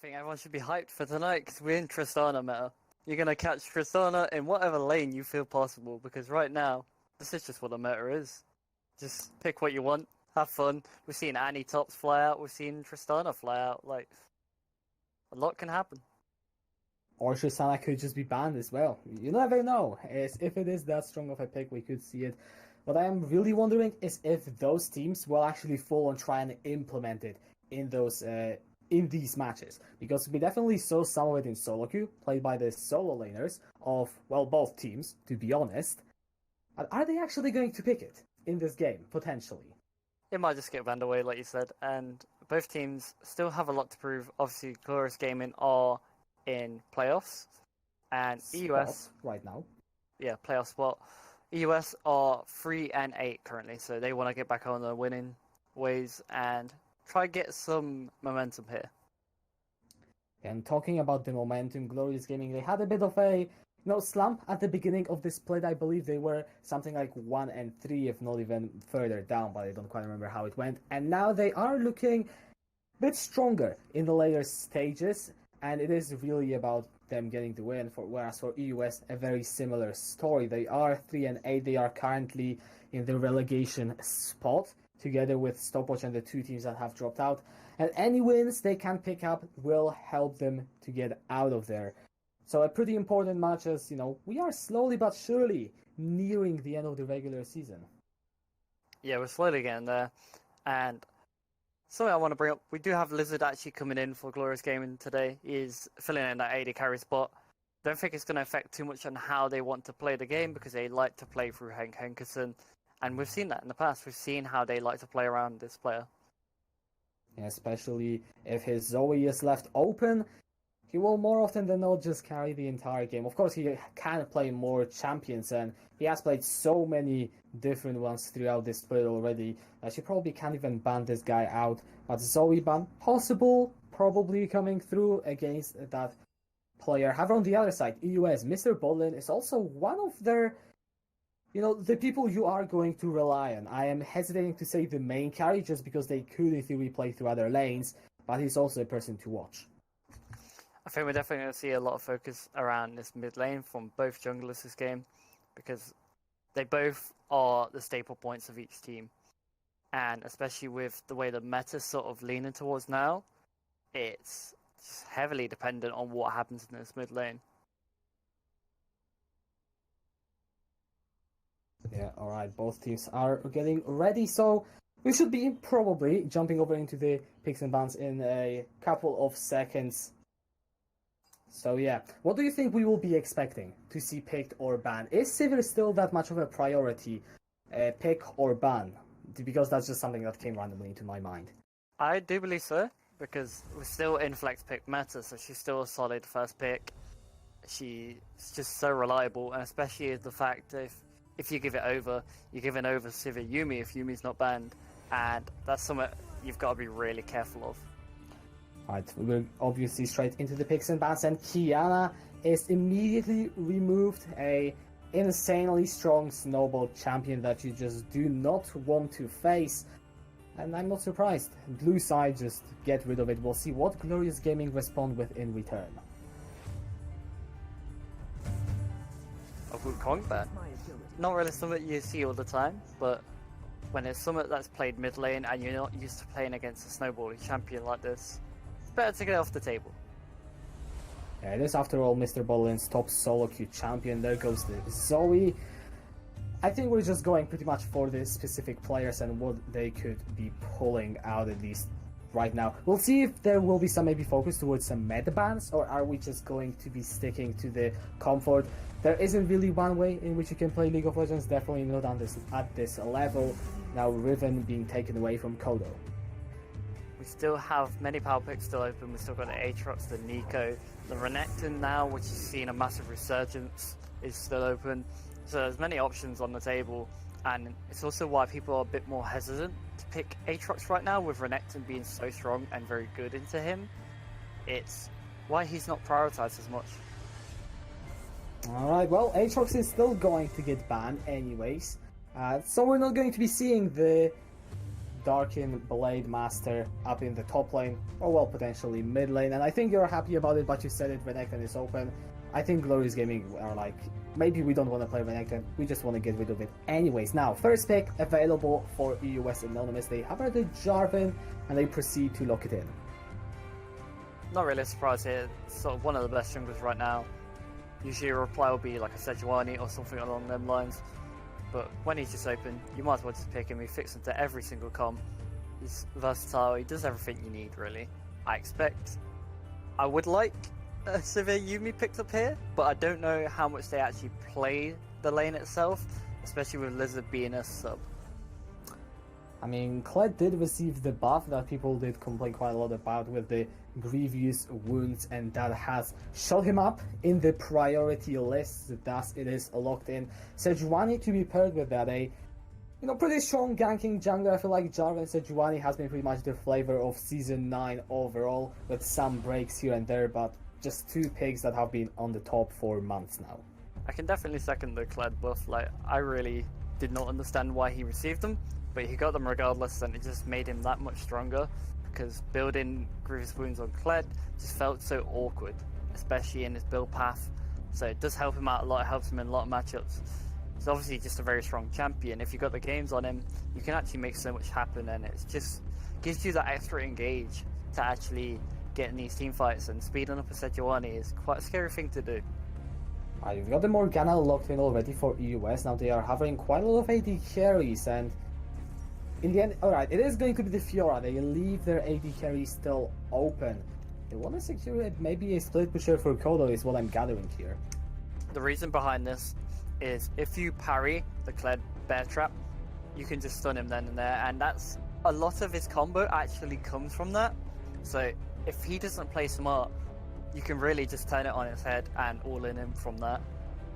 think everyone should be hyped for tonight because we're in Tristana meta. You're going to catch Tristana in whatever lane you feel possible because right now, this is just what the meta is. Just pick what you want, have fun. We've seen Annie tops fly out, we've seen Tristana fly out. Like, a lot can happen. Or Tristana could just be banned as well. You never know. If it is that strong of a pick, we could see it. What I am really wondering is if those teams will actually full on try and implement it in those in these matches, because we definitely saw some of it in solo queue played by the solo laners of, well, both teams, to be honest. Are they actually going to pick it in this game, potentially? It might just get banned away, like you said, and both teams still have a lot to prove. Obviously, Glorious Gaming are in playoffs, and EUS right now. Yeah, playoff spot. EUS are 3-8 currently, so they want to get back on the winning ways and try get some momentum here. And talking about the momentum, Glorious Gaming, they had a bit of a slump at the beginning of this split. I believe they were something like 1-3, if not even further down, but I don't quite remember how it went. And now they are looking a bit stronger in the later stages, and it is really about them getting the win. Whereas for EUS, a very similar story. They are 3-8. They are currently in the relegation spot, together with Stopwatch and the two teams that have dropped out. And any wins they can pick up will help them to get out of there. So a pretty important match, as we are slowly but surely nearing the end of the regular season. Yeah, we're slowly getting there. And something I want to bring up, we do have Lizard actually coming in for Glorious Gaming today. He's filling in that AD carry spot. Don't think it's going to affect too much on how they want to play the game, because they like to play through Henk Henkerson. And we've seen that in the past. We've seen how they like to play around this player. Yeah, especially if his Zoe is left open, he will more often than not just carry the entire game. Of course, he can play more champions, and he has played so many different ones throughout this split already that you probably can't even ban this guy out. But Zoe ban possible, probably coming through against that player. However, on the other side, EUS, Mr. Bolin is also one of their, the people you are going to rely on. I am hesitating to say the main carry just because they could in theory play through other lanes, but he's also a person to watch. I think we're definitely going to see a lot of focus around this mid lane from both junglers this game, because they both are the staple points of each team. And especially with the way the meta's sort of leaning towards now, it's heavily dependent on what happens in this mid lane. Yeah, alright, both teams are getting ready, so we should be probably jumping over into the picks and bans in a couple of seconds. So yeah, what do you think we will be expecting to see picked or banned? Is Sivir still that much of a priority, pick or ban? Because that's just something that came randomly into my mind. I do believe so, because we're still in flex pick meta, so she's still a solid first pick. She's just so reliable, and especially the fact if you give it over, you're giving over Sivir Yuumi if Yuumi's not banned, and that's something you've got to be really careful of. Right, we're obviously straight into the picks and bans, and Kiana is immediately removed, a insanely strong snowball champion that you just do not want to face. And I'm not surprised. Blue side, just get rid of it. We'll see what Glorious Gaming respond with in return. A Wukong ban. Not really something you see all the time, but when it's something that's played mid lane and you're not used to playing against a snowballing champion like this, it's better to get off the table. Yeah, it is after all Mr. Bolin's top solo queue champion. There goes the Zoe. I think we're just going pretty much for the specific players and what they could be pulling out at least right now. We'll see if there will be some maybe focus towards some meta bans, or are we just going to be sticking to the comfort. There isn't really one way in which you can play League of Legends, definitely not at this level. Now Riven being taken away from Kodo. We still have many power picks still open. We've still got the Aatrox, the Nico, the Renekton now, which is seeing a massive resurgence, is still open. So there's many options on the table, and it's also why people are a bit more hesitant to pick Aatrox right now, with Renekton being so strong and very good into him. It's why he's not prioritized as much. Alright, well, Aatrox is still going to get banned anyways. So we're not going to be seeing the Darkin Blade Master up in the top lane, or well, potentially mid lane, and I think you're happy about it, but you said it, Renekton is open. I think Glorious Gaming are like, maybe we don't want to play Renekton, we just want to get rid of it anyways. Now, first pick available for EUS Anonymous, they have the Jarvan, and they proceed to lock it in. Not really a surprise here, sort of one of the best junglers right now. Usually your reply will be like a SQ1 or something along them lines, but when he's just open, you might as well just pick him. He fits into every single comp. He's versatile, he does everything you need really. I would like a Sivir Yuumi picked up here, but I don't know how much they actually play the lane itself, especially with Lizard being a sub. I mean, Kled did receive the buff that people did complain quite a lot about with the grievous wounds, and that has shot him up in the priority list, thus it is locked in. Sejuani to be paired with that, pretty strong ganking jungler. I feel like Jarvan Sejuani has been pretty much the flavor of Season 9 overall, with some breaks here and there, but just two picks that have been on the top for months now. I can definitely second the Kled buff. Like, I really did not understand why he received them, but he got them regardless, and it just made him that much stronger, because building Grievous Wounds on Kled just felt so awkward, especially in his build path. So it does help him out a lot, it helps him in a lot of matchups. He's obviously just a very strong champion. If you got the games on him, you can actually make so much happen, and it just gives you that extra engage to actually get in these team fights, and speeding up a Sejuani is quite a scary thing to do. You've got the Morgana locked in already for EUS. Now they are having quite a lot of AD carries, and in the end, alright, it is going to be the Fiora. They leave their AD carry still open. They want to secure it, maybe a split pusher for Kodo is what I'm gathering here. The reason behind this is if you parry the Kled bear trap, you can just stun him then and there, and that's a lot of his combo actually comes from that. So if he doesn't play smart, you can really just turn it on its head and all in him from that.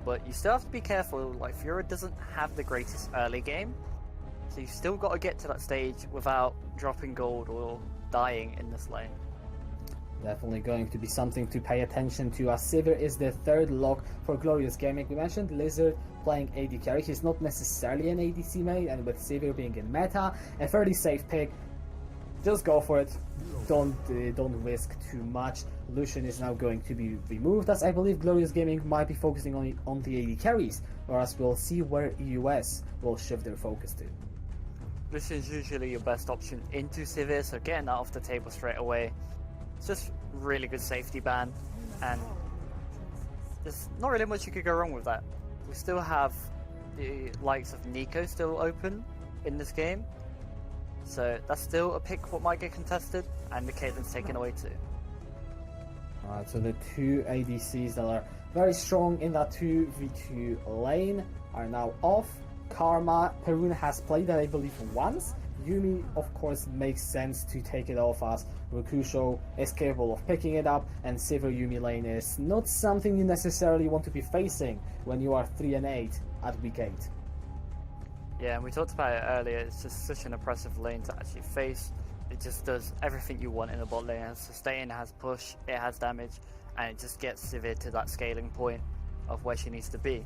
But you still have to be careful, like Fiora doesn't have the greatest early game, so you still got to get to that stage without dropping gold or dying in this lane. Definitely going to be something to pay attention to, as Sivir is the third lock for Glorious Gaming. We mentioned Lizard playing AD carry. He's not necessarily an ADC mate, and with Sivir being in meta, a fairly safe pick. Just go for it. Don't risk too much. Lucian is now going to be removed, as I believe Glorious Gaming might be focusing on the AD carries, whereas we'll see where EUS will shift their focus to. Lucian's usually your best option into Sivir, so getting that off the table straight away, it's just really good safety ban, and there's not really much you could go wrong with that. We still have the likes of Nico still open in this game, so that's still a pick what might get contested, and the Caitlyn's taken away too. Alright, so the two ADCs that are very strong in that 2v2 lane are now off. Karma, Perun has played that I believe once. Yuumi, of course, makes sense to take it off, as Rokusho is capable of picking it up, and Sivir Yuumi lane is not something you necessarily want to be facing when you are 3-8 at week 8. Yeah, and we talked about it earlier, it's just such an oppressive lane to actually face. It just does everything you want in a bot lane. It has sustain, it has push, it has damage, and it just gets Sivir to that scaling point of where she needs to be.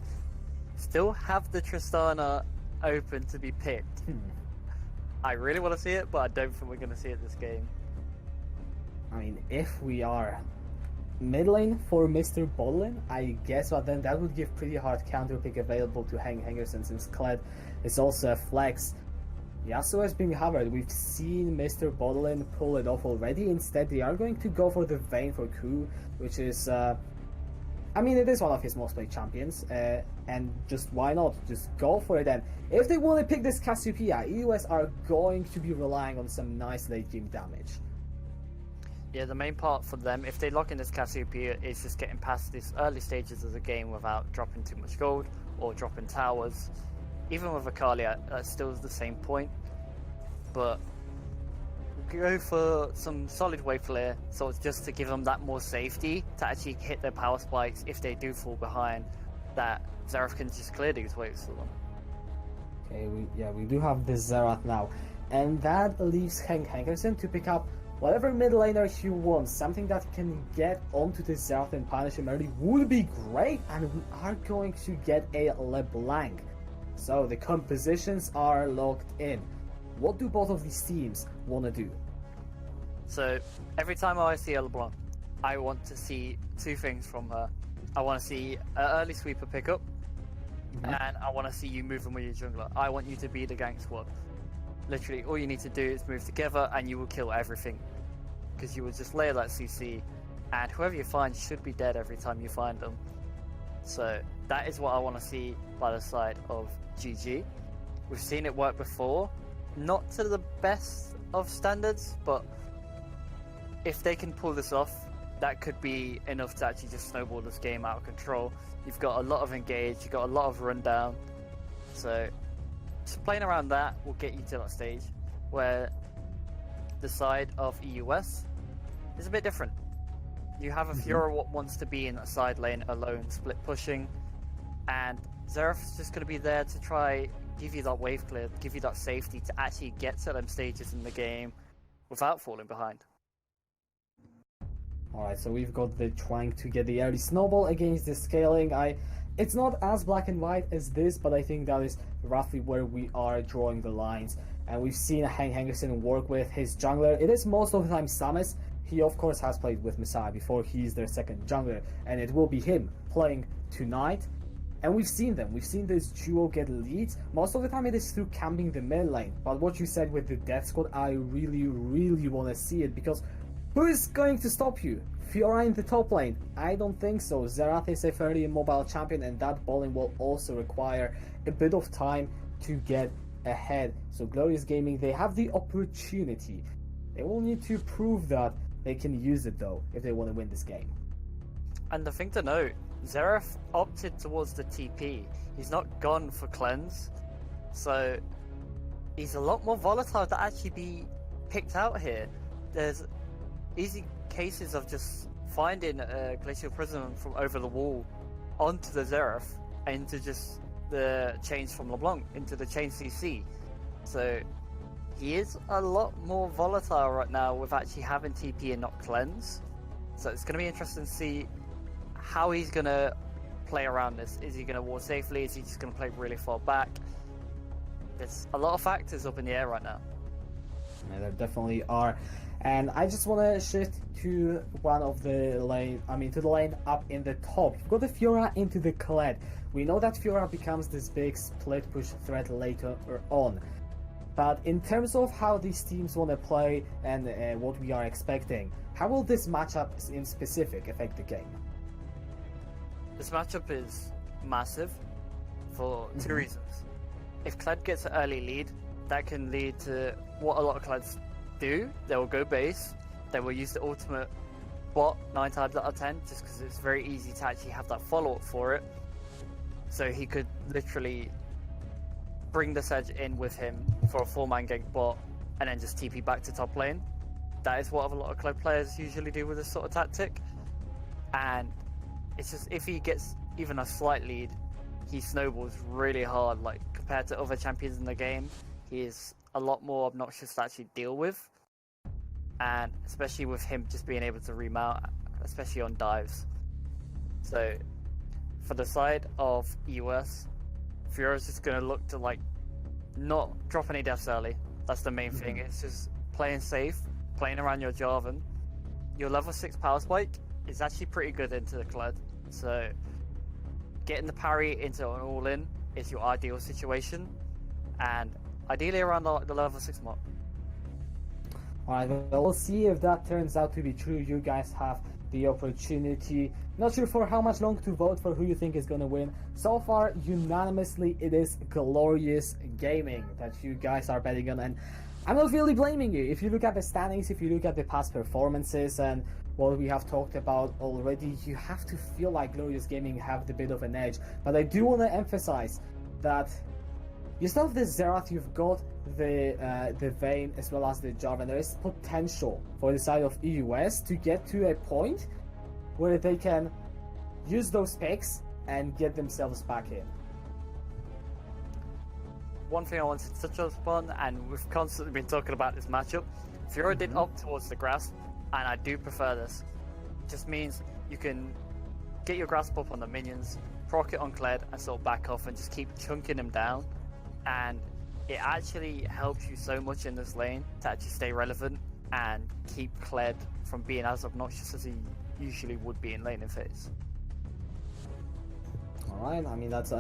Still have the Tristana open to be picked. I really want to see it, but I don't think we're going to see it this game. I mean, if we are mid lane for Mr. Botlane, I guess, but then that would give pretty hard counter pick available to Hengerson, since Kled is also a flex. Yasuo is being covered. We've seen Mr. Botlane pull it off already. Instead, they are going to go for the Vayne for Ku, which is, I mean, it is one of his most played champions, and just why not? Just go for it. And if they want to pick this Cassiopeia, EUS are going to be relying on some nice late game damage. Yeah, the main part for them, if they lock in this Cassiopeia, is just getting past these early stages of the game without dropping too much gold or dropping towers. Even with Akalia, that's still the same point. But go for some solid wave clear, so it's just to give them that more safety to actually hit their power spikes if they do fall behind, that Xerath can just clear these waves for them. Okay, we do have the Xerath now, and that leaves Hengerson to pick up whatever mid laner he wants. Something that can get onto the Xerath and punish him early would be great, and we are going to get a LeBlanc. So the compositions are locked in. What do both of these teams want to do? So every time I see a LeBlanc, I want to see two things from her. I want to see an early sweeper pickup, and I want to see you moving with your jungler. I want you to be the gank squad. Literally, all you need to do is move together, and you will kill everything. Because you will just layer that CC, and whoever you find should be dead every time you find them. So that is what I want to see by the side of GG. We've seen it work before, not to the best of standards, but if they can pull this off, that could be enough to actually just snowball this game out of control. You've got a lot of engage, you've got a lot of rundown, so just playing around that will get you to that stage where the side of EUS is a bit different. You have a Fiora what wants to be in that side lane alone, split pushing, and Xerath's just going to be there to try give you that wave clear, give you that safety to actually get to them stages in the game without falling behind. Alright, so we've got the trying to get the early snowball against the scaling. It's not as black and white as this, but I think that is roughly where we are drawing the lines. And we've seen Hank Henderson work with his jungler. It is most of the time Samus. He of course has played with Messiah before. He's their second jungler, and it will be him playing tonight. And we've seen this duo get leads. Most of the time it is through camping the mid lane. But what you said with the death squad, I really want to see it, because who is going to stop you? Fiora in the top lane? I don't think so. Xerath is a fairly immobile champion, and that bowling will also require a bit of time to get ahead. So Glorious Gaming, they have the opportunity. They will need to prove that they can use it though, if they want to win this game. And the thing to note, Xerath opted towards the TP. He's not gone for cleanse, so he's a lot more volatile to actually be picked out here. There's easy cases of just finding a Glacial Prism from over the wall onto the Xerath into just the change from LeBlanc into the chain CC. So he is a lot more volatile right now with actually having TP and not cleanse. So it's going to be interesting to see how he's going to play around this. Is he going to ward safely? Is he just going to play really far back? There's a lot of factors up in the air right now. Yeah, there definitely are. And I just want to shift to one of the lane, to the lane up in the top. You've got the Fiora into the Kled. We know that Fiora becomes this big split push threat later on. But in terms of how these teams want to play and what we are expecting, how will this matchup in specific affect the game? This matchup is massive for two reasons. If Kled gets an early lead, that can lead to what a lot of Kleds do. They will go base, they will use the ultimate bot 9 times out of 10, just because it's very easy to actually have that follow-up for it. So he could literally bring the Sedge in with him for a 4-man gank bot and then just TP back to top lane. That is what a lot of Kled players usually do with this sort of tactic. And it's just, if he gets even a slight lead, he snowballs really hard. Like, compared to other champions in the game, he is a lot more obnoxious to actually deal with, and especially with him just being able to remount, especially on dives. So for the side of EUS, Fiora's just going to look to not drop any deaths early. That's the main thing. It's just playing safe, playing around your Jarvan. Your level 6 power spike is actually pretty good into the Kled, so getting the parry into an all-in is your ideal situation, and ideally around the level 6 mark. Alright, well, we'll see if that turns out to be true. You guys have the opportunity. Not sure for how much long to vote for who you think is going to win. So far, unanimously, it is Glorious Gaming that you guys are betting on, and I'm not really blaming you. If you look at the standings, if you look at the past performances and what we have talked about already, you have to feel like Glorious Gaming have the bit of an edge. But I do want to emphasize that you still have the Xerath, you've got the Vayne as well as the Jarvan. There is potential for the side of EUS to get to a point where they can use those picks and get themselves back in. One thing I wanted to touch upon, and we've constantly been talking about this matchup, Fiora did opt towards the grasp, and I do prefer this. It just means you can get your grasp up on the minions, proc it on Kled, and sort of back off and just keep chunking them down. And it actually helps you so much in this lane to actually stay relevant and keep Kled from being as obnoxious as he usually would be in laning phase. Alright, I mean that's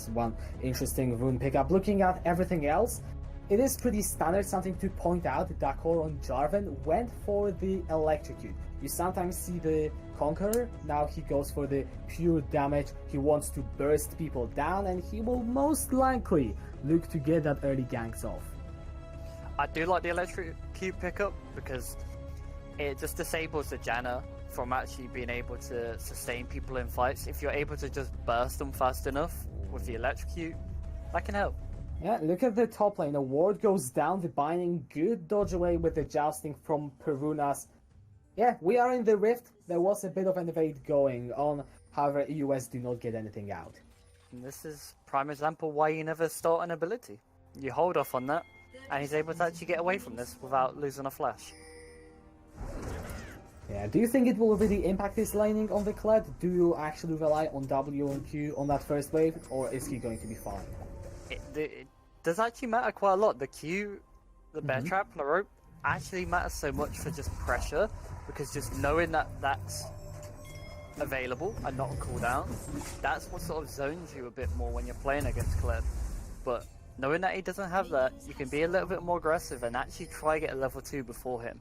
one interesting rune pickup. Looking at everything else, it is pretty standard. Something to point out, Dakor on Jarvan went for the electrocute. You sometimes see the Conqueror, now he goes for the pure damage. He wants to burst people down, and he will most likely look to get that early ganks off. I do like the electrocute pickup because it just disables the Janna from actually being able to sustain people in fights. If you're able to just burst them fast enough with the electrocute, that can help. Yeah, look at the top lane. The ward goes down, the binding, good dodge away with the jousting from Perunas. Yeah, we are in the rift. There was a bit of an evade going on, however, EUS do not get anything out. And this is prime example why you never start an ability. You hold off on that, and he's able to actually get away from this without losing a flash. Yeah, do you think it will really impact his laning on the Kled? Do you actually rely on W and Q on that first wave, or is he going to be fine? It does actually matter quite a lot. The Q, the bear trap, and the rope actually matters so much for just pressure, because just knowing that that's available and not on cooldown, that's what sort of zones you a bit more when you're playing against Kled. But knowing that he doesn't have that, you can be a little bit more aggressive and actually try get a level 2 before him.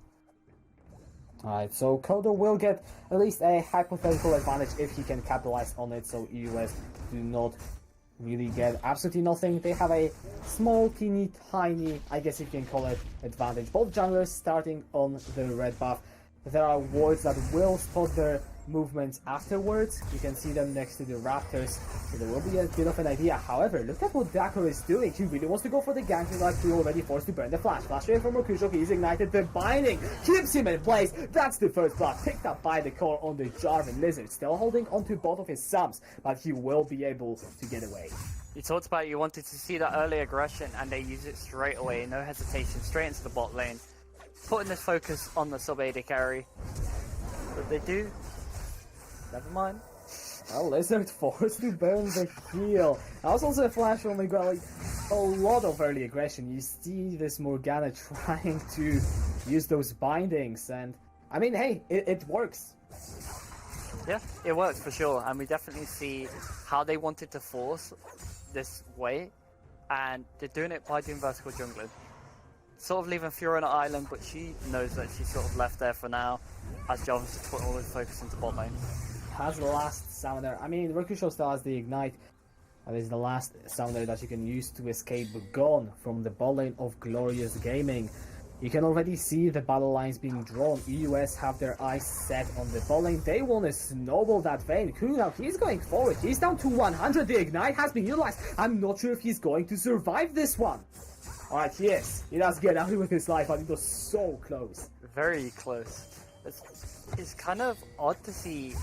Alright, so Kodo will get at least a hypothetical advantage if he can capitalize on it, so EUS do not really get absolutely nothing. They have a small, teeny, tiny, I guess you can call it, advantage. Both junglers starting on the red buff. There are wards that will spot their movements afterwards. You can see them next to the Raptors, so there will be a bit of an idea. However, look at what Dakor is doing. He really wants to go for the gank. He's like already forced to burn the flash. Flash away from Mercutio. He's ignited. The binding keeps him in place. That's the first blood picked up by the core on the Jarvan Lizard. Still holding onto both of his subs, but he will be able to get away. You talked about you wanted to see that early aggression, and they use it straight away, no hesitation, straight into the bot lane, putting this focus on the sub AD carry. But they do. Never mind. Well, Lizard forced to burn the heal. That was also a flash from Miguel. Like, a lot of early aggression. You see this Morgana trying to use those bindings, and I mean, hey, it works. Yeah, it works for sure, and we definitely see how they wanted to force this way, and they're doing it by doing vertical jungling. Sort of leaving Fiora on an island, but she knows that she's sort of left there for now, as Jarvan's put all his focus into bot lane. Has the last summoner. I mean, Mercutio still has the ignite. That is the last summoner that you can use to escape gone from the bot lane of Glorious Gaming. You can already see the battle lines being drawn. EUS have their eyes set on the bot lane. They want to snowball that Vayne. Now he's going forward. He's down to 100. The ignite has been utilized. I'm not sure if he's going to survive this one. Alright, he is. He does get out with his life, but it was so close. Very close. It's kind of odd to see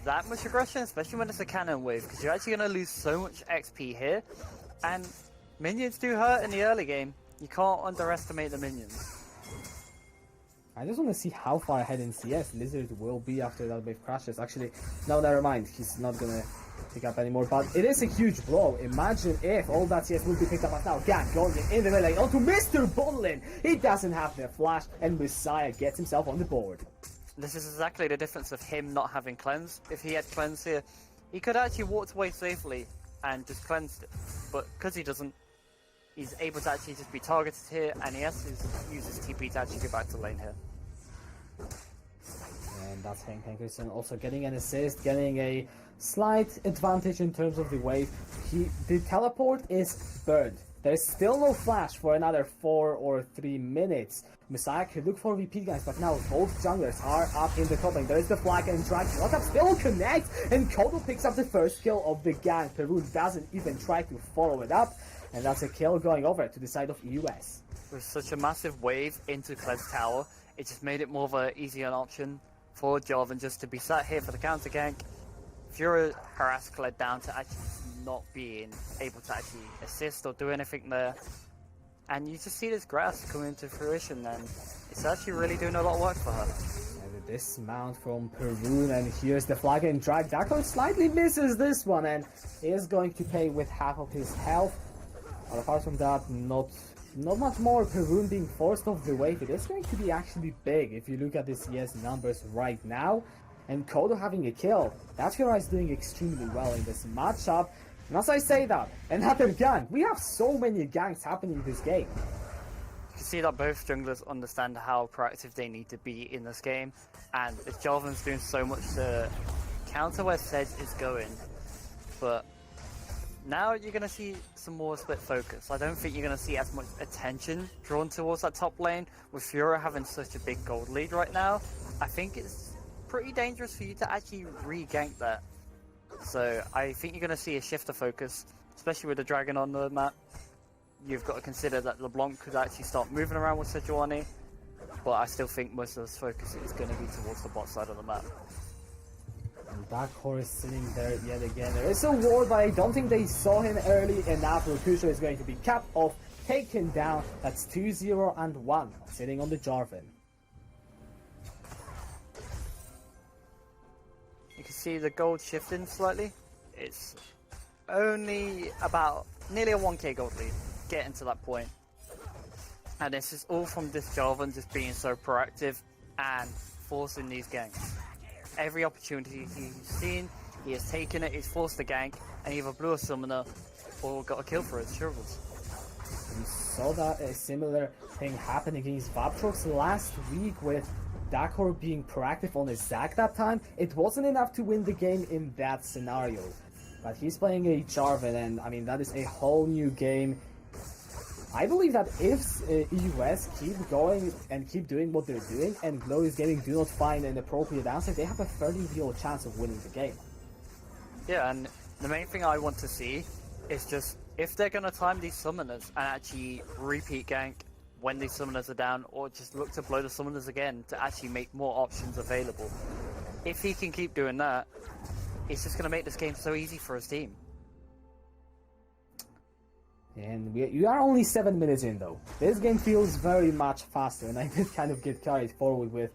that much aggression, especially when it's a cannon wave, because you're actually going to lose so much XP here, and minions do hurt in the early game. You can't underestimate the minions. I just want to see how far ahead in CS Lizard will be after that wave crashes. Actually, no, never mind. He's not going to pick up anymore, but it is a huge blow. Imagine if all that CS would be picked up as now. Gank going in the melee onto Mr. Bonlin. He doesn't have the flash, and Messiah gets himself on the board. This is exactly the difference of him not having cleanse. If he had cleanse here, he could actually walk away safely and just cleansed it. But because he doesn't, he's able to actually just be targeted here, and he has to use his TP to actually get back to lane here. And that's Hank Hankerson also getting an assist, getting a slight advantage in terms of the wave. The teleport is burned. There's still no flash for another 4 or 3 minutes. Messiah could look for repeat guys, but now both junglers are up in the top lane. There is the flag and drag. Up still connect, and Kodo picks up the first kill of the gang. Peru doesn't even try to follow it up, and that's a kill going over to the side of EUS. With such a massive wave into Kled's tower, it just made it more of an easier option for Jarvan just to be sat here for the counter gank. Fiora harassed Kled down to actually not being able to actually assist or do anything there. And you just see this grass coming into fruition, and it's actually really doing a lot of work for her. And the dismount from Perun, and here's the flag and drag. Dakor slightly misses this one, and is going to pay with half of his health. But apart from that, not much more. Perun being forced off the wave. It is going to be actually big if you look at this ES numbers right now. And Kodo having a kill. That Fiora is doing extremely well in this matchup. And as I say that, another gank. We have so many ganks happening in this game. You can see that both junglers understand how proactive they need to be in this game, and the Jarvan's doing so much to counter where Sedge is going. But now you're going to see some more split focus. I don't think you're going to see as much attention drawn towards that top lane. With Fiora having such a big gold lead right now, I think it's pretty dangerous for you to actually re-gank that. So I think you're going to see a shift of focus, especially with the dragon on the map. You've got to consider that LeBlanc could actually start moving around with Sejuani, but I still think most of his focus is going to be towards the bot side of the map. And Dark Horse sitting there yet again. There is a ward, but I don't think they saw him early enough. Rokusho is going to be capped off, taken down. That's 2-0 and 1, sitting on the Jarvan. You can see the gold shifting slightly. It's only about nearly a 1k gold lead, getting to that point. And this is all from this Jarvan just being so proactive and forcing these ganks. Every opportunity he's seen, he has taken it, he's forced the gank, and either blew a summoner or got a kill for his struggles. We saw that a similar thing happen against Vaptrox last week with Dakor being proactive on his Zac that time. It wasn't enough to win the game in that scenario. But he's playing a Jarvan, and I mean, that is a whole new game. I believe that if EUS keep going and keep doing what they're doing, and Glorious Gaming do not find an appropriate answer, they have a fairly real chance of winning the game. Yeah, and the main thing I want to see is just if they're going to time these summoners and actually repeat gank when these summoners are down, or just look to blow the summoners again to actually make more options available. If he can keep doing that, it's just going to make this game so easy for his team. And we are only 7 minutes in though. This game feels very much faster, and I did kind of get carried forward with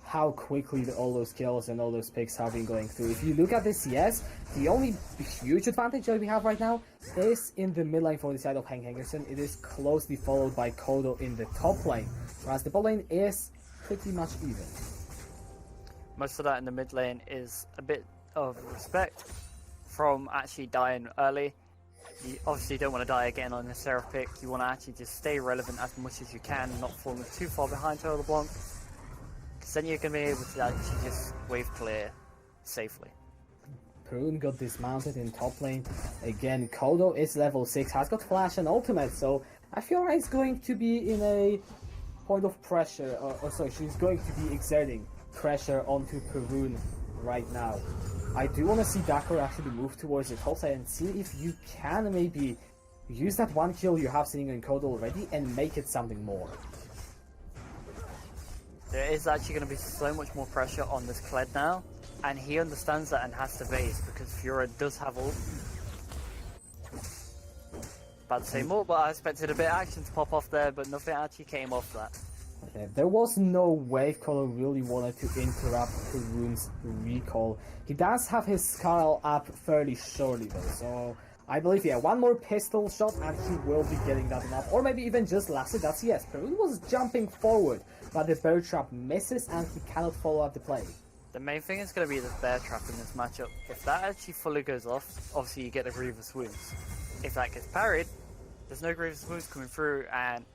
how quickly all those kills and all those picks have been going through. If you look at this, yes, the only huge advantage that we have right now is in the mid lane for the side of Hank Henderson. It is closely followed by Kodo in the top lane, whereas the bot lane is pretty much even. Most of that in the mid lane is a bit of respect from actually dying early. You obviously don't want to die again on a Seraph pick. You want to actually just stay relevant as much as you can, not falling too far behind Total LeBlanc. Because then you're going to be able to actually just wave clear safely. Perun got dismounted in top lane. Again, Kodo is level 6, has got flash and ultimate, so I feel like he's going to be in a point of pressure, or sorry, she's going to be exerting pressure onto Perun right now. I do want to see Dakor actually move towards the top side and see if you can maybe use that one kill you have sitting in Kodo already and make it something more. There is actually going to be so much more pressure on this Kled now, and he understands that and has to base because Fiora does have ult. About to say more, but I expected a bit of action to pop off there, but nothing actually came off that. Okay, there was no wave caller really wanted to interrupt Perun's recall. He does have his Scarl up fairly shortly though, so I believe, yeah, one more pistol shot and he will be getting that enough. Or maybe even just lasted, that's yes. Perun was jumping forward, but the bear trap misses and he cannot follow up the play. The main thing is going to be the bear trap in this matchup. If that actually fully goes off, obviously you get the Grievous Wounds. If that gets parried, there's no Grievous Wounds coming through, and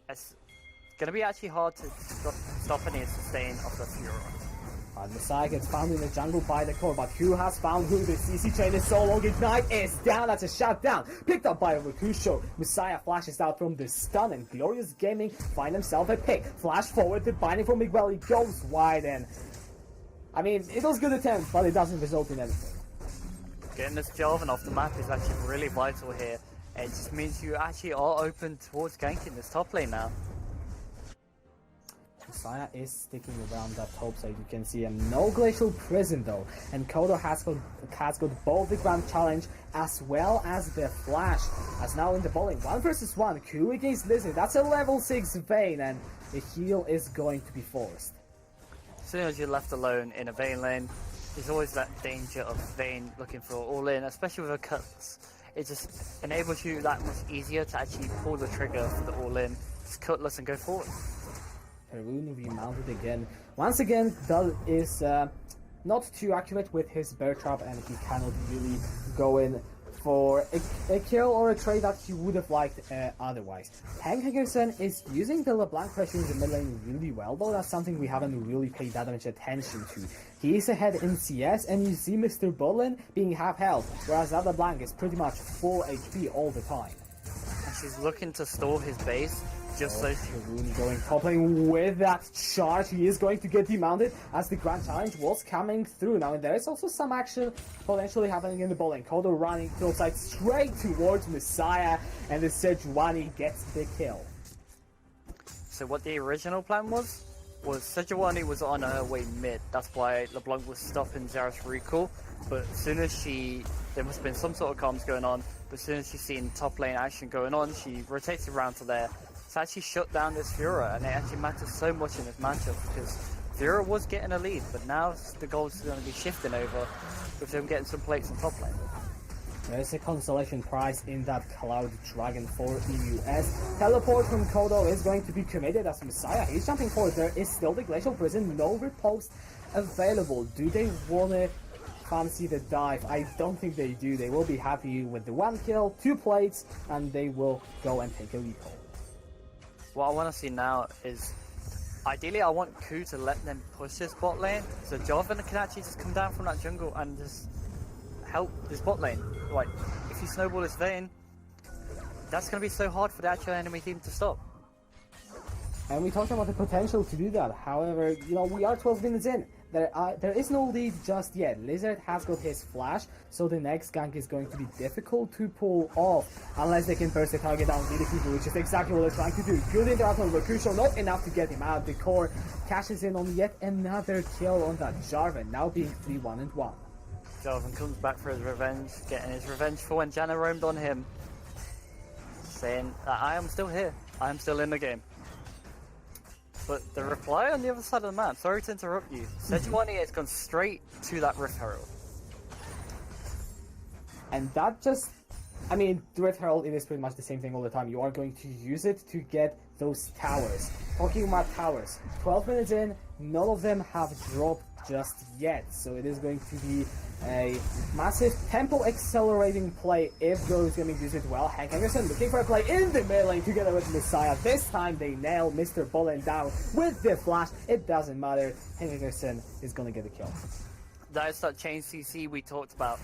it's going to be actually hard to stop any sustain of the Fiora. And Messiah gets found in the jungle by the core, but who has found who? The CC chain is so long. Ignite is down. That's a shutdown. Picked up by Rokusho. Messiah flashes out from the stun, and Glorious Gaming find himself a pick. Flash forward, the binding from Miguel. He goes wide, and I mean, it was a good attempt, but it doesn't result in anything. Getting this Jarvan off the map is actually really vital here. It just means you actually are open towards ganking this top lane now. Messiah is sticking around that top side, you can see him. No Glacial Prison though, and Kodo has got both the Grand Challenge as well as the Flash. As now in the bowling, 1 versus 1, Q against Lizzie, that's a level 6 Vayne, and the heal is going to be forced. As soon as you're left alone in a Vayne lane, there's always that danger of Vayne looking for all in, especially with her cuts. it just enables you that much easier to actually pull the trigger for the all-in, just cutlass and go forward. Perun remounted again. Once again, Dull is not too accurate with his bear trap, and he cannot really go in for a kill or a trade that he would have liked otherwise. Hank Henderson is using the LeBlanc pressure in the mid lane really well, though that's something we haven't really paid that much attention to. He is ahead in CS, and you see Mr. Bolin being half health, whereas that LeBlanc is pretty much full HP all the time. And she's looking to store his base, just so she... Perun going top lane with that charge. He is going to get demounted as the Grand Challenge was coming through now, and there is also some action potentially happening in the bowling. Kodo running hillside straight towards Messiah, and the SQ1 gets the kill. So what the original plan was SQ1 was on her way mid. That's why LeBlanc was stopping Xerath's recall. But as soon as there must have been some sort of comms going on, but as soon as she's seen top lane action going on, she rotates around to there. It's actually shut down this Fiora, and it actually matters so much in this matchup because Fiora was getting a lead, but now the goals are going to be shifting over with them getting some plates on top lane. There's a consolation prize in that Cloud Dragon for EUS. Teleport from Kodo is going to be committed as Messiah. He's jumping forward. There is still the Glacial Prison, no riposte available. Do they want to fancy the dive? I don't think they do. They will be happy with the 1 kill, 2 plates, and they will go and take a recall. What I want to see now is, ideally I want Ku to let them push this bot lane, so Jarvan can actually just come down from that jungle and just help this bot lane. Like, if you snowball this Vayne, that's going to be so hard for the actual enemy team to stop. And we talked about the potential to do that. However, you know, we are 12 minutes in. There is no lead just yet. Lizard has got his flash, so the next gank is going to be difficult to pull off unless they can burst the target down really quickly, which is exactly what they're trying to do. Good interaction with Rakusho, not enough to get him out. The core cashes in on yet another kill on that Jarvan, now being 3-1-1. Jarvan comes back for his revenge, getting his revenge for when Janna roamed on him, saying that I am still here, I am still in the game. But the reply on the other side of the map, sorry to interrupt you, SQ1 has gone straight to that Rift Herald. And that just, I mean, the Rift Herald, it is pretty much the same thing all the time. You are going to use it to get those towers. Talking about towers, 12 minutes in, none of them have dropped just yet. So it is going to be a massive tempo accelerating play if Go is going to use it well. Hank Henderson looking for a play in the mid lane together with Messiah. This time they nail Mr. Bolin down with the flash. It doesn't matter. Hank Henderson is going to get the kill. That is that chain CC we talked about.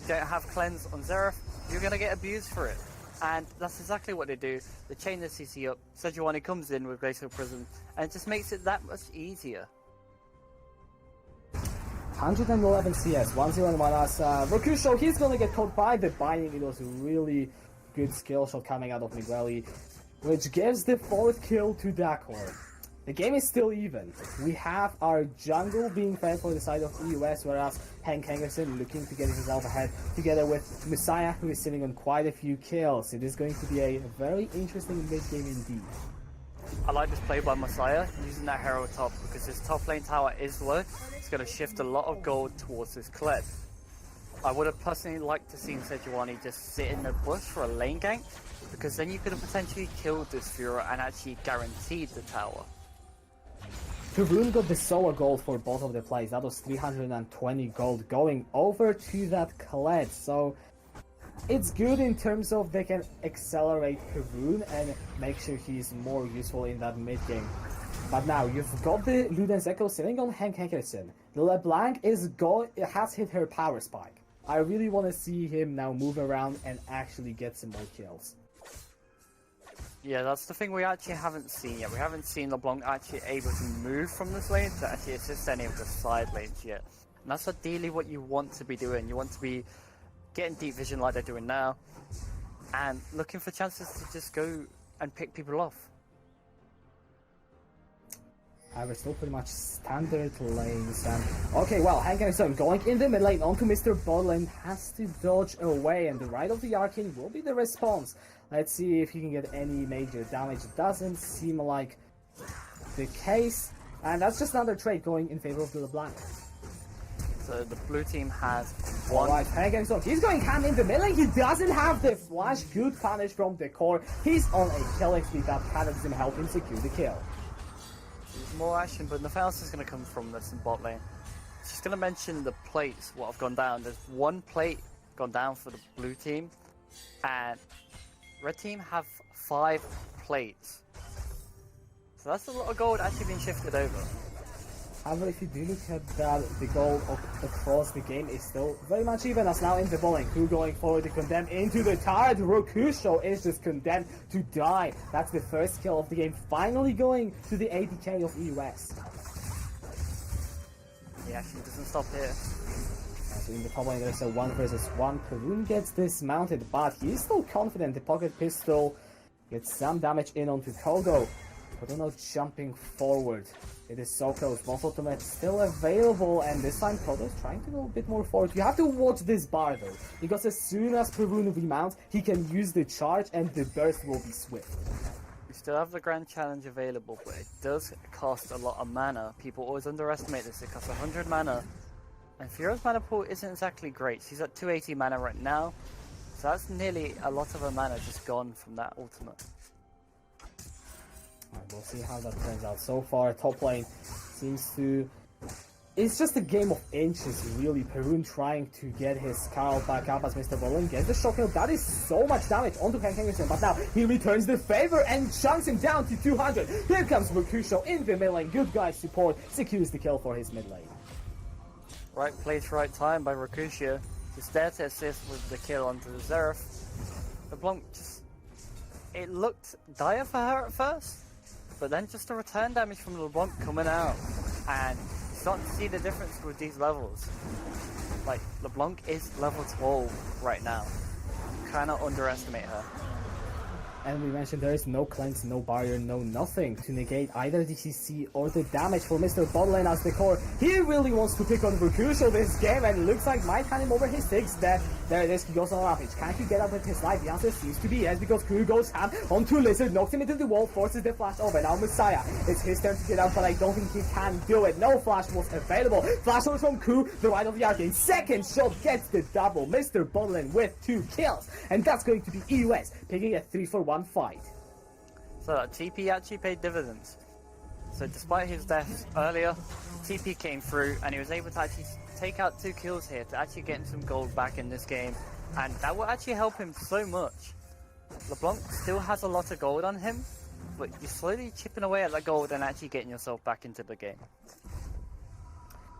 You don't have cleanse on Xerath, you're going to get abused for it. And that's exactly what they do. They chain the CC up, SQ1 comes in with Glacial Prism, and it just makes it that much easier. 111 CS, 1-0-1 as Rakusho, he's gonna get caught by the binding. It was a really good skill shot coming out of Migueli, which gives the 4th kill to Dakor. The game is still even. We have our jungle being fed for the side of EUS, whereas Hank Henderson looking to get himself ahead together with Messiah, who is sitting on quite a few kills. It is going to be a very interesting mid-game indeed. I like this play by Messiah, using that Herald top, because his top lane tower is low. It's going to shift a lot of gold towards this Kled. I would have personally liked to see SQ1 just sit in the bush for a lane gank, because then you could have potentially killed this Fiora and actually guaranteed the tower. Perun got the Soa gold for both of the plays. That was 320 gold going over to that Kled, so it's good in terms of they can accelerate Perun and make sure he's more useful in that mid game. But now you've got the Luden's Echo sitting on Hank Henderson. The LeBlanc has hit her power spike. I really want to see him now move around and actually get some more kills. Yeah, that's the thing we actually haven't seen yet. We haven't seen LeBlanc actually able to move from this lane to actually assist any of the side lanes yet. And that's ideally what you want to be doing. You want to be getting deep vision like they're doing now, and looking for chances to just go and pick people off. We're still pretty much standard lanes. Okay, well, Hank Henderson going in the mid lane onto Mr. Bodland, has to dodge away, and the Rite of the Arcane will be the response. Let's see if he can get any major damage. Doesn't seem like the case, and that's just another trade going in favor of the LeBlanc. So the blue team has one. Alright, Penguin, he's going ham in the middle. He doesn't have the flash. Good punish from the core. He's on a killing speed that doesn't help him secure the kill. There's more action, but nothing else is going to come from this in bot lane. Just going to mention the plates, what have gone down. There's one plate gone down for the blue team, and red team have 5 plates. So that's a lot of gold actually being shifted over. However, if you do look at that, the goal across the game is still very much even, as now in the bowling. Who going forward to condemn into the turret. Rokusho is just condemned to die. That's the first kill of the game, finally going to the ADK of EUS. He actually doesn't stop here. So in the top lane there's a 1 versus 1. Perun gets dismounted, but he's still confident. The pocket pistol gets some damage in onto Kogo. But now jumping forward. It is so close. Most ultimate still available, and this time Kodo's trying to go a bit more forward. You have to watch this bar though, because as soon as Perun remounts, he can use the charge and the burst will be swift. We still have the Grand Challenge available, but it does cost a lot of mana. People always underestimate this. It costs 100 mana, and Fiora's mana pool isn't exactly great. She's at 280 mana right now, so that's nearly a lot of her mana just gone from that ultimate. We'll see how that turns out. So far, top lane seems to... It's just a game of inches, really. Perun trying to get his Carl back up as Mr. Bolin gets the shot kill. That is so much damage onto Hank Henderson, but now he returns the favor and chunks him down to 200. Here comes Rokusho in the mid lane. Good guy support secures the kill for his mid lane. Right place, right time by Rokusho. Just there to assist with the kill onto the Zeref. The Blanc just... It looked dire for her at first, but then just the return damage from LeBlanc coming out, and starting to see the difference with these levels. Like, LeBlanc is level 12 right now. You cannot underestimate her. And we mentioned there is no cleanse, no barrier, no nothing to negate either the CC or the damage for Mr. Botlane as the core. He really wants to pick on Rokusho this game, and it looks like might hand him over his sticks. There it is, he goes on a rampage. Can he get up with his life? The answer seems to be yes, because Crew goes ham onto Lizard, knocks him into the wall, forces the flash over. Now Messiah, it's his turn to get out, but I don't think he can do it. No flash was available. Flash over from Crew, the right of the arcane. Second shot gets the double. Mr. Botlane with 2 kills, and that's going to be EUS picking a 3-for-1 fight. So TP actually paid dividends. So despite his death earlier, TP came through and he was able to actually take out 2 kills here to actually get him some gold back in this game, and that will actually help him so much. LeBlanc still has a lot of gold on him, but you're slowly chipping away at that gold and actually getting yourself back into the game.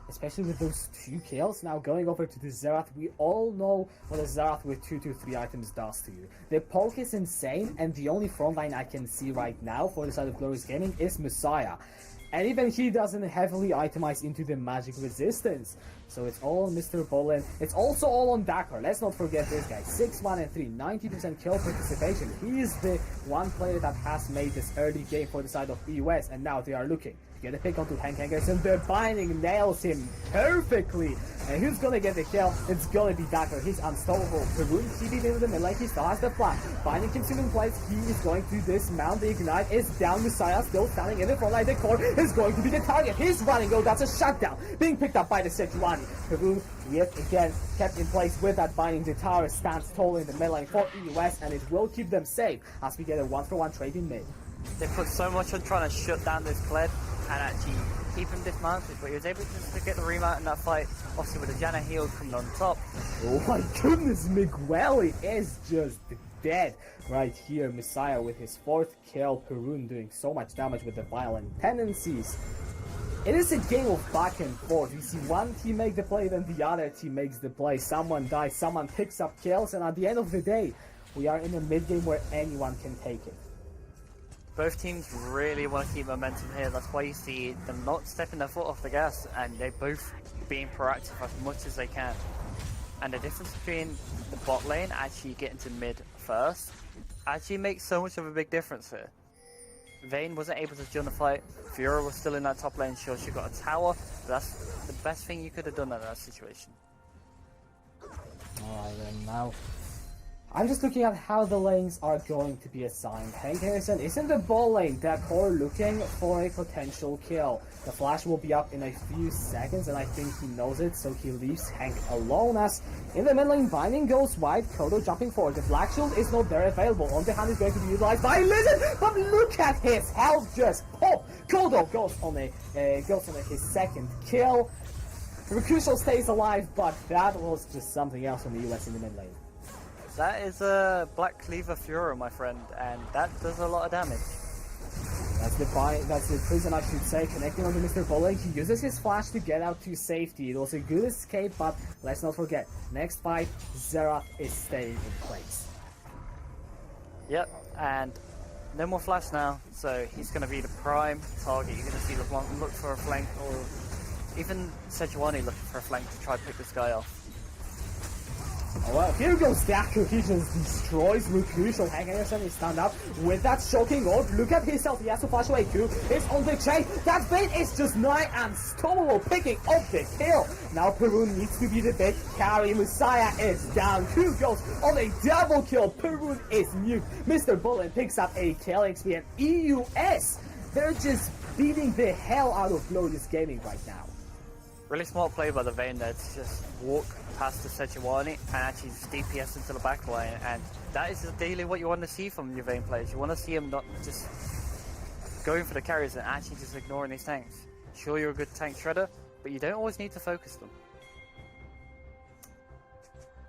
Especially with those 2 kills. Now going over to the Zerath, we all know what a Zerath with 2 to 3 items does to you. The poke is insane, and the only frontline I can see right now for the side of Glorious Gaming is Messiah. And even he doesn't heavily itemize into the magic resistance. So it's all on Mr. Bolin. It's also all on Dakar. Let's not forget this guy. 6-1 and 3, 90% kill participation. He is the one player that has made this early game for the side of EUS, and now they are looking to get a pick onto Hank Henderson. The binding nails him perfectly. And who's gonna get the kill? It's gonna be Dakar. He's unstoppable. Perun TP'd into the mid lane. He still has the flash. Binding keeps him in place. He is going to dismount. The ignite is down. Messiah still standing in the front line. The core is going to be the target. He's running. Oh, that's a shutdown. Being picked up by the SQ1. Perun yet again kept in place with that binding. The tower stands tall in the mid lane for EUS, and it will keep them safe as we get a 1-for-1 trade in mid. They put so much on trying to shut down this Kled and actually keep him dismounted, but he was able to get the remount in that fight, obviously with the Janna heal coming on top. Oh my goodness, Miguel is just dead right here. Messiah with his 4th kill. Perun doing so much damage with the violent tendencies. It is a game of back and forth. You see one team make the play, then the other team makes the play. Someone dies, someone picks up kills, and at the end of the day, we are in a mid game where anyone can take it. Both teams really want to keep momentum here. That's why you see them not stepping their foot off the gas, and they're both being proactive as much as they can. And the difference between the bot lane actually getting to mid first actually makes so much of a big difference here. Vayne wasn't able to join the fight. Fiora was still in that top lane. Sure, she got a tower, but that's the best thing you could have done in that situation. Alright, then now I'm just looking at how the lanes are going to be assigned. Hank Harrison is in the ball lane, that core looking for a potential kill. The flash will be up in a few seconds, and I think he knows it, so he leaves Hank alone. As in the mid lane, Binding goes wide, Kodo jumping forward. The Black Shield is not there available. On the hand is going to be utilized by Lizard, but look at his health just pop. Kodo goes on his second kill. Recrucial stays alive, but that was just something else from the US in the mid lane. That is a Black Cleaver Furor, my friend, and that does a lot of damage. That's the prison, I should say, connecting onto Mr. Bullock. He uses his flash to get out to safety. It was a good escape, but let's not forget, next fight, Xerath is staying in place. Yep, and no more flash now, so he's going to be the prime target. You're going to see LeBlanc look for a flank, or even SQ1 looking for a flank to try to pick this guy off. Oh, well, here goes Daku. He just destroys Recrucial. Hank Anderson is stand up with that shocking ult. Look at himself. He has to flash away. Q is on the chain. That bait is just nigh unstoppable, picking up the kill. Now Perun needs to be the big carry. Messiah is down. Q goes on a double kill. Perun is mute. Mr. Bullen picks up a kill XP, and EUS, they're just beating the hell out of Glorious Gaming right now. Really smart play by the Vayne there to just walk past the SQ1 and actually just DPS into the back line, and that is ideally what you want to see from your Vayne players. You want to see them not just going for the carries and actually just ignoring these tanks. Sure, you're a good tank shredder, but you don't always need to focus them.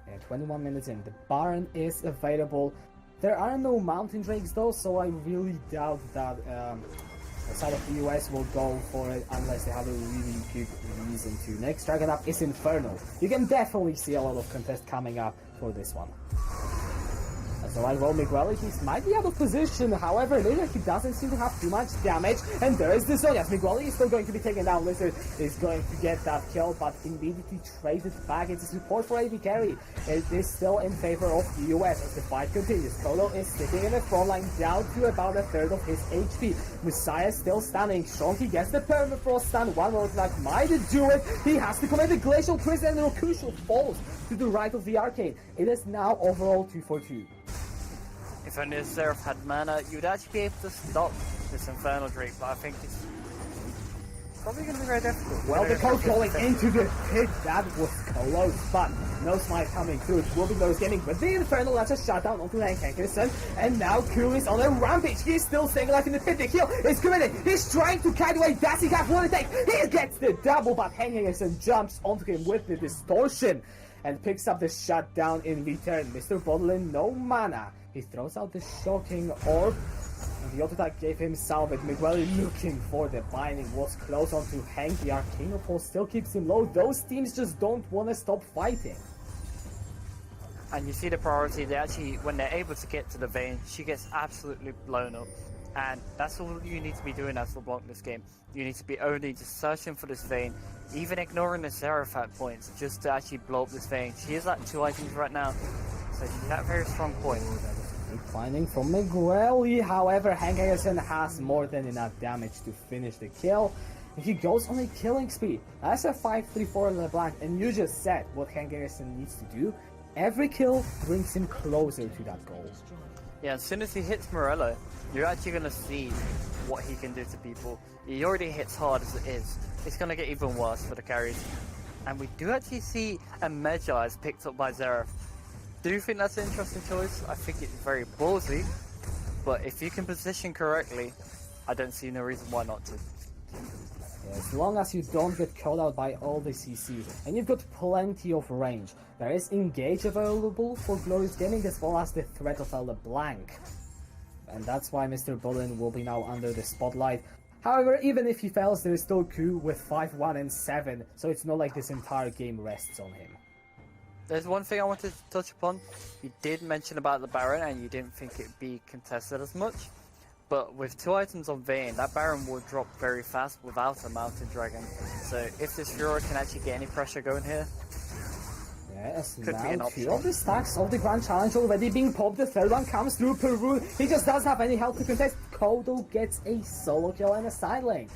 Yeah, 21 minutes in. The Baron is available. There are no Mountain Drakes though, so I really doubt that the side of the US will go for it unless they have a really good reason to. Next Dragon up is Infernal. You can definitely see a lot of contest coming up for this one. So I roll Miguel, he might be out of position, however, Lizard, he doesn't seem to have too much damage, and there is the zone. Yes, Miguel is still going to be taken down. Lizard is going to get that kill, but immediately traded back. It's a support for AD carry. It is still in favor of the US as the fight continues. Kodo is sitting in the front line, down to about a third of his HP. Messiah still standing. Shonky gets the permafrost stun. One more attack might do it. He has to commit the Glacial Prison, and Rokusho falls to the right of the Arcane. It is now overall 2-4-2. If only Xerath had mana, you'd actually be able to stop this Infernal Drake, but I think it's probably going to be very difficult. Well, the code going into the pit, that was close, but no smite coming through. It will be Glorious Gaming with the Infernal. That's a shutdown onto Hank Hankerson, and now Q is on a rampage. He's still staying alive in the pit. The kill is committed. He's trying to kite away. Does he have one attack? He gets the double, but Hank Hankerson jumps onto him with the distortion and picks up the shutdown in return. Mr. Bodlin, no mana. He throws out the shocking orb, and the auto attack gave him salvage. Miguel looking for the binding, was close onto Hank. The Arcane Pulse still keeps him low. Those teams just don't want to stop fighting. And you see the priority, they actually, when they're able to get to the Vayne, she gets absolutely blown up. And that's all you need to be doing as LeBlanc this game. You need to be only just searching for this Vayne, even ignoring the Xerath at points, just to actually blow up this Vayne. She is at 2 items right now, so she's at a very strong point. Big finding from Miguel. However, Hank Harrison has more than enough damage to finish the kill. He goes on a killing speed. That's a 5-3-4 LeBlanc, and you just said what Hank Harrison needs to do. Every kill brings him closer to that goal. Yeah, as soon as he hits Morello, you're actually going to see what he can do to people. He already hits hard as it is. It's going to get even worse for the carries. And we do actually see a Magi picked up by Xerath. Do you think that's an interesting choice? I think it's very ballsy, but if you can position correctly, I don't see no reason why not to. Yeah, as long as you don't get caught out by all the CC, and you've got plenty of range. There is Engage available for Glorious Gaming, as well as the threat of a LeBlanc. And that's why Mr. Bullen will be now under the spotlight. However, even if he fails, there is still Q with 5-1 and 7, so it's not like this entire game rests on him. There's one thing I wanted to touch upon. You did mention about the Baron, and you didn't think it'd be contested as much. But with 2 items on Vayne, that Baron will drop very fast without a Mountain Dragon. So if this Furor can actually get any pressure going here, yes, could be an now option. 2 of the stacks of the Grand Challenge already being popped. The third one comes through. Peru, he just doesn't have any help to contest. Kodo gets a solo kill and a side lane.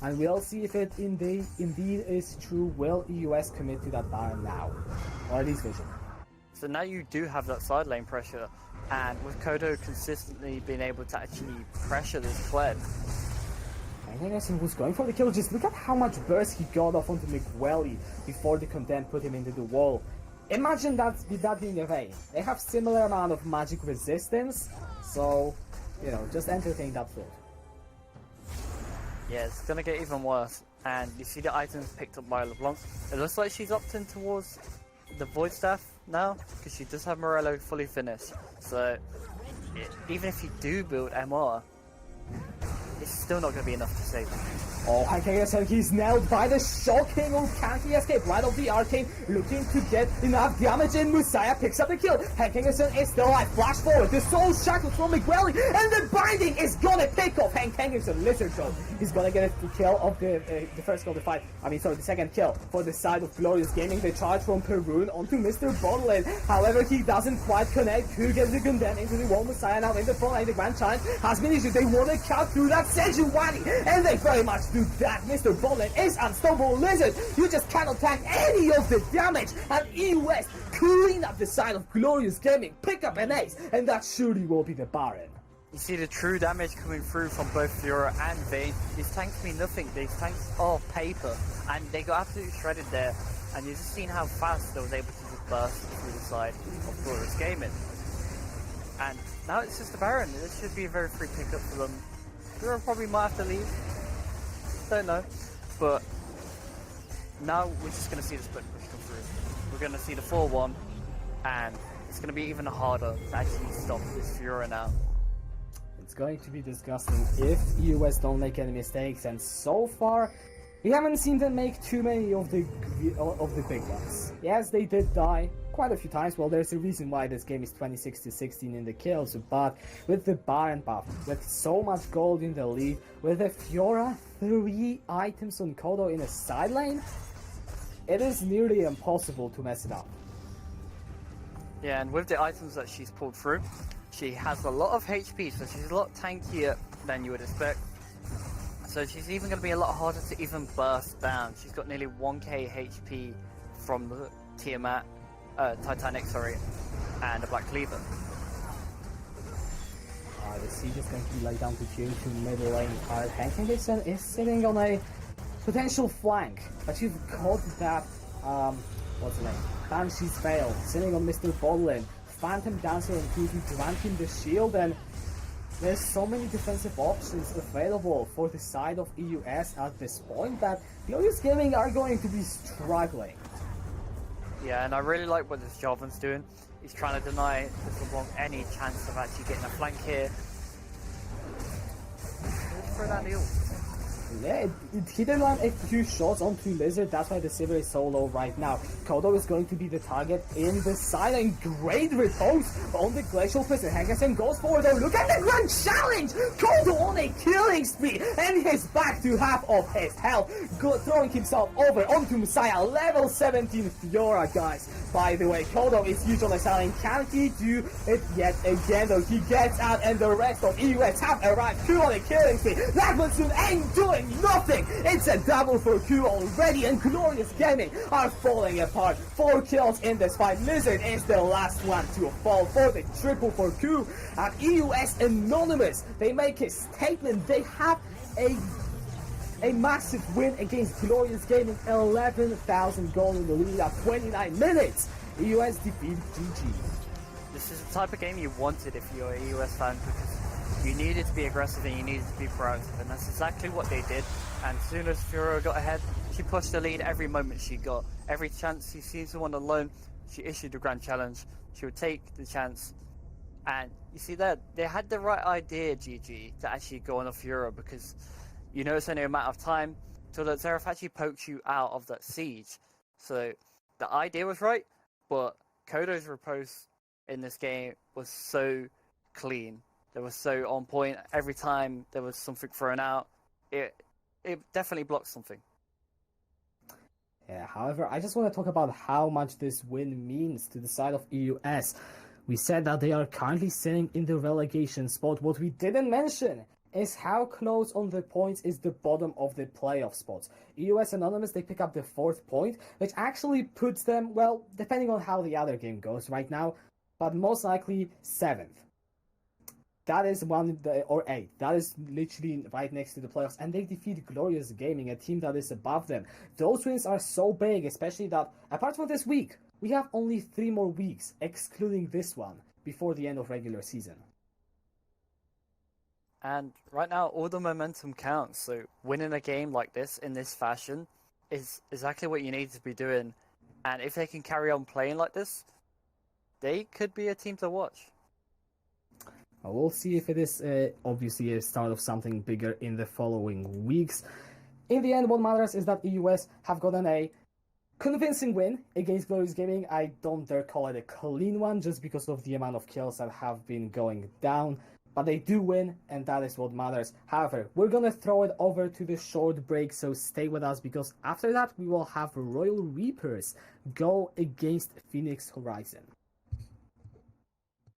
And we'll see if it indeed is true. Will EUS commit to that Baron now? Or at least Vision? So now you do have that side lane pressure, and with Kodo consistently being able to actually pressure this Kled. I think Essen was going for the kill. Just look at how much burst he got off onto McWelly before the Condemned put him into the wall. Imagine that being a Vayne. They have similar amount of magic resistance, so, you know, just entertain that thought. Yeah, it's gonna get even worse. And you see the items picked up by LeBlanc. It looks like she's opting towards the Void Staff now, because she does have Morello fully finished. So, even if you do build MR, it's still not going to be enough to save him. Oh, Hankagasen, he's nailed by the shocking. Oh, can he escape? Right off the arcane, looking to get enough damage in. Messiah picks up the kill. Hankagasen is still alive. Flash forward. The soul shackles from McWelly, and the binding is gonna pick off Hankagasen. Lizard Show. He's gonna get the kill of the first kill of the fight. The second kill for the side of Glorious Gaming. The charge from Perun onto Mr. Bottlein. However, he doesn't quite connect. Who gets the Condemned into the wall? Messiah now in the front line. The Grand Challenge has been issued. They want to cut through that SQ1, and they very much do that. Mr. Bottlein is unstoppable. Lizard, you just cannot tank any of the damage, and EUS clean up the side of Glorious Gaming, pick up an ace, and that surely will be the Baron. You see the true damage coming through from both Fiora and Vayne. These tanks mean nothing. These tanks are paper, and they got absolutely shredded there. And you've just seen how fast they was able to just burst through the side of Glorious Gaming. And now it's just the Baron. This should be a very free pickup for them. Fiora probably might have to leave. Don't know. But now we're just going to see the split push come through. We're going to see the 4-1, and it's going to be even harder to actually stop this Fiora now. It's going to be disgusting if EUS don't make any mistakes, and so far we haven't seen them make too many of the big ones. Yes, they did die quite a few times. Well, there's a reason why this game is 26-16 in the kills, but with the Baron buff, with so much gold in the lead, with the Fiora 3 items on Kodo in a side lane, it is nearly impossible to mess it up. Yeah, and with the items that she's pulled through, she has a lot of HP, so she's a lot tankier than you would expect. So she's even going to be a lot harder to even burst down. She's got nearly 1k HP from the Tiamat, Titanic, and the Black Cleaver. The siege is going to be laid down to June to middle lane. Hankagasen is sitting on a potential flank, but you've caught that, what's the name? Banshee's Veil, sitting on Mr. Bottlein. Phantom Dancer and Kuki grant him the shield, and there's so many defensive options available for the side of EUS at this point that Glorious Gaming are going to be struggling. Yeah, and I really like what this Jarvan's doing. He's trying to deny this LeBlanc any chance of actually getting a flank here. Let's throw down the ult. Yeah, it didn't land a few shots onto Lizard, that's why the Sivir is so low right now. Kodo is going to be the target in the side, and great repose on the Glacial Prison. Hankagasen goes forward though, look at the Grand Challenge! Kodo on a killing spree, and he's back to half of his health, throwing himself over onto Messiah, level 17 Fiora, guys. By the way, Kodo is huge on the side, can he do it yet again though? He gets out, and the rest of EUS have arrived. Q on a killing spree, that Monsoon ain't doing nothing. It's a double for Q already, and Glorious Gaming are falling apart. 4 kills in this fight. Lizard is the last one to fall for the triple for Q. And EUS Anonymous, they make a statement. They have a massive win against Glorious Gaming. 11,000 gold in the lead at 29 minutes. EUS defeat GG. This is the type of game you wanted if you're a EUS fan, because you needed to be aggressive and you needed to be proactive, and that's exactly what they did. And as soon as Fiora got ahead, she pushed the lead every moment she got. Every chance she sees someone alone, she issued a Grand Challenge. She would take the chance. And you see that they had the right idea, GG, to actually go on a Fiora, because you know it's only a matter of time till that Xerath actually pokes you out of that siege. So the idea was right, but Kodo's repose in this game was so clean. They were so on point. Every time there was something thrown out, it definitely blocked something. Yeah, however, I just want to talk about how much this win means to the side of EUS. We said that they are currently sitting in the relegation spot. What we didn't mention is how close on the points is the bottom of the playoff spots. EUS Anonymous, they pick up the 4th point, which actually puts them, well, depending on how the other game goes right now, but most likely 7th. That is or 8th. That is literally right next to the playoffs, and they defeat Glorious Gaming, a team that is above them. Those wins are so big, especially that, apart from this week, we have only 3 more weeks, excluding this one, before the end of regular season. And right now, all the momentum counts. So winning a game like this in this fashion is exactly what you need to be doing. And if they can carry on playing like this, they could be a team to watch. We'll see if it is obviously a start of something bigger in the following weeks. In the end, what matters is that EUS have gotten a convincing win against Glorious Gaming. I don't dare call it a clean one just because of the amount of kills that have been going down. But they do win, and that is what matters. However, we're going to throw it over to the short break, so stay with us, because after that we will have Royal Reapers go against Phoenix Horizon.